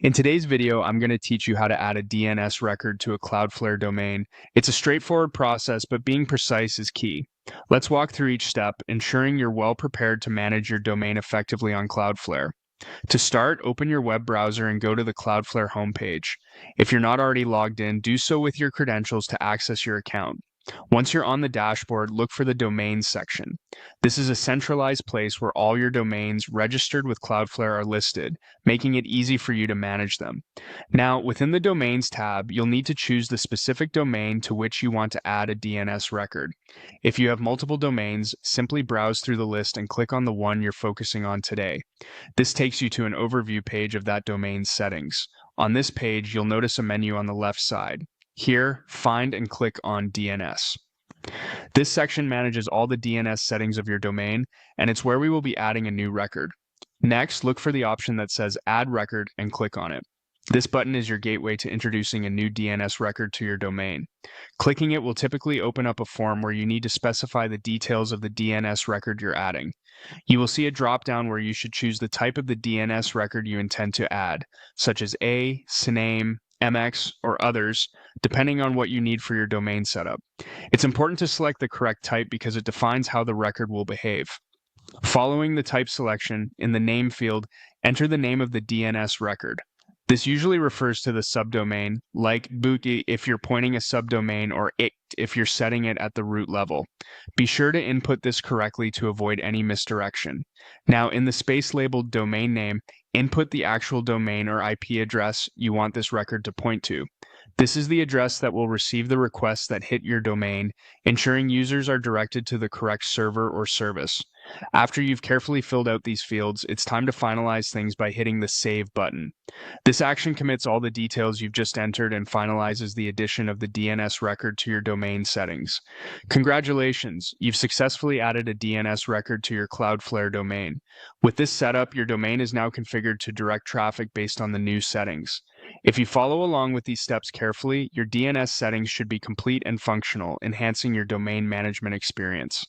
In today's video, I'm going to teach you how to add a DNS record to a Cloudflare domain. It's a straightforward process, but being precise is key. Let's walk through each step, ensuring you're well prepared to manage your domain effectively on Cloudflare. To start, open your web browser and go to the Cloudflare homepage. If you're not already logged in, do so with your credentials to access your account. Once you're on the dashboard, look for the Domains section. This is a centralized place where all your domains registered with Cloudflare are listed, making it easy for you to manage them. Now, within the Domains tab, you'll need to choose the specific domain to which you want to add a DNS record. If you have multiple domains, simply browse through the list and click on the one you're focusing on today. This takes you to an overview page of that domain's settings. On this page, you'll notice a menu on the left side. Here, find and click on DNS. This section manages all the DNS settings of your domain, and it's where we will be adding a new record. Next, look for the option that says Add Record and click on it. This button is your gateway to introducing a new DNS record to your domain. Clicking it will typically open up a form where you need to specify the details of the DNS record you're adding. You will see a drop-down where you should choose the type of the DNS record you intend to add, such as A, CNAME, MX, or others, depending on what you need for your domain setup. It's important to select the correct type because it defines how the record will behave. Following the type selection, in the name field, enter the name of the DNS record. This usually refers to the subdomain, like Buki if you're pointing a subdomain, or ICT if you're setting it at the root level. Be sure to input this correctly to avoid any misdirection. Now, in the space labeled domain name, input the actual domain or IP address you want this record to point to. This is the address that will receive the requests that hit your domain, ensuring users are directed to the correct server or service. After you've carefully filled out these fields, it's time to finalize things by hitting the Save button. This action commits all the details you've just entered and finalizes the addition of the DNS record to your domain settings. Congratulations, you've successfully added a DNS record to your Cloudflare domain. With this setup, your domain is now configured to direct traffic based on the new settings. If you follow along with these steps carefully, your DNS settings should be complete and functional, enhancing your domain management experience.